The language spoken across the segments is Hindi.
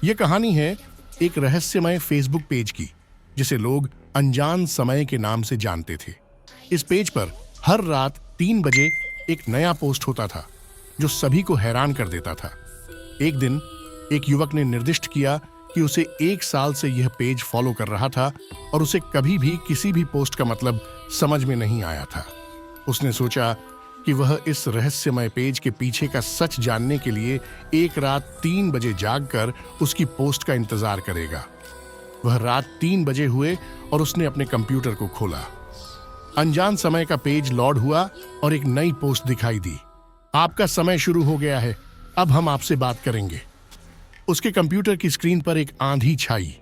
यह कहानी है एक रहस्यमय फेसबुक पेज की, जिसे लोग अनजान समय के नाम से जानते थे। इस पेज पर हर रात 3 बजे एक नया पोस्ट होता था जो सभी को हैरान कर देता था। एक दिन एक युवक ने निर्दिष्ट किया कि उसे 1 साल से यह पेज फॉलो कर रहा था और उसे कभी भी किसी भी पोस्ट का मतलब समझ में नहीं आया था। उसने सोचा कि वह इस रहस्यमय पेज के पीछे का सच जानने के लिए एक रात 3 बजे जागकर उसकी पोस्ट का इंतजार करेगा। वह रात 3 बजे हुए और उसने अपने कंप्यूटर को खोला। अनजान समय का पेज लोड हुआ और एक नई पोस्ट दिखाई दी। आपका समय शुरू हो गया है, अब हम आपसे बात करेंगे। उसके कंप्यूटर की स्क्रीन पर एक आंधी छाई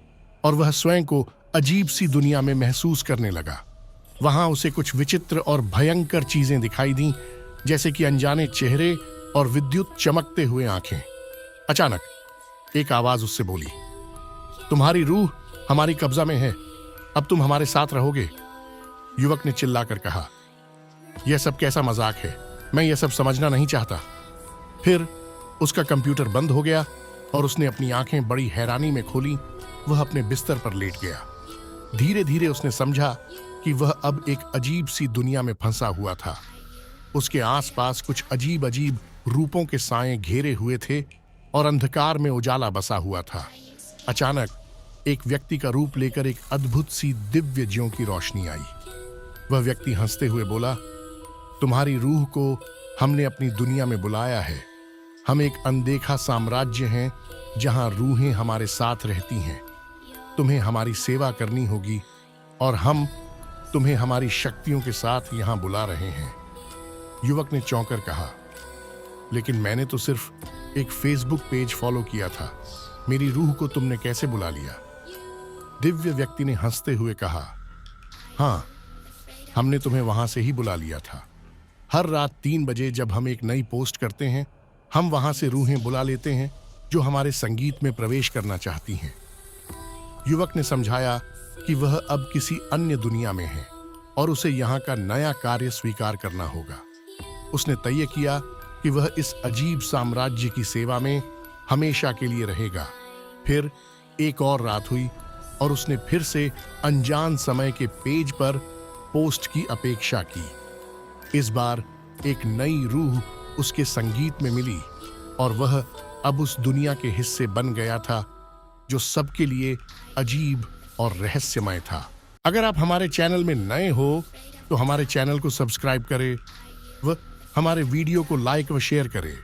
और वह स्वयं को अजीब सी दुनिया में महसूस करने लगा। वहां उसे कुछ विचित्र और भयंकर चीजें दिखाई दी, जैसे कि अनजाने चेहरे और विद्युत चमकते हुए आंखें। अचानक एक आवाज उससे बोली, तुम्हारी रूह हमारी कब्जा में है, अब तुम हमारे साथ रहोगे। युवक ने चिल्लाकर कहा, यह सब कैसा मजाक है, मैं यह सब समझना नहीं चाहता। फिर उसका कंप्यूटर बंद हो गया और उसने अपनी आंखें बड़ी हैरानी में खोली। वह अपने बिस्तर पर लेट गया। धीरे धीरे उसने समझा कि वह अब एक अजीब सी दुनिया में फंसा हुआ था। उसके आसपास कुछ अजीब अजीब रूपों के साए घेरे हुए थे और अंधकार में उजाला बसा हुआ था। अचानक एक व्यक्ति का रूप लेकर एक अद्भुत सी दिव्य ज्यों की रोशनी आई। वह व्यक्ति हंसते हुए बोला, तुम्हारी रूह को हमने अपनी दुनिया में बुलाया है। हम एक अनदेखा साम्राज्य हैं जहां रूहें हमारे साथ रहती हैं। तुम्हें हमारी सेवा करनी होगी और हम तुम्हें हमारी शक्तियों के साथ यहां बुला रहे हैं। युवक ने चौंकर कहा, लेकिन मैंने तो सिर्फ एक फेसबुक पेज फॉलो किया था, मेरी रूह को तुमने कैसे बुला लिया? दिव्य व्यक्ति ने हंसते हुए कहा, हाँ, हमने तुम्हें वहां से ही बुला लिया था। हर रात 3 बजे जब हम एक नई पोस्ट करते हैं, हम वहां से रूहें बुला लेते हैं जो हमारे संगीत में प्रवेश करना चाहती हैं। युवक ने समझाया कि वह अब किसी अन्य दुनिया में है और उसे यहाँ का नया कार्य स्वीकार करना होगा। उसने तय किया कि वह इस अजीब साम्राज्य की सेवा में हमेशा के लिए रहेगा। फिर एक और रात हुई और उसने फिर से अनजान समय के पेज पर पोस्ट की अपेक्षा की। इस बार एक नई रूह उसके संगीत में मिली और वह अब उस दुनिया के हिस्से बन गया था जो सबके लिए अजीब और रहस्यमय था। अगर आप हमारे चैनल में नए हो तो हमारे चैनल को सब्सक्राइब करें व हमारे वीडियो को लाइक व शेयर करें।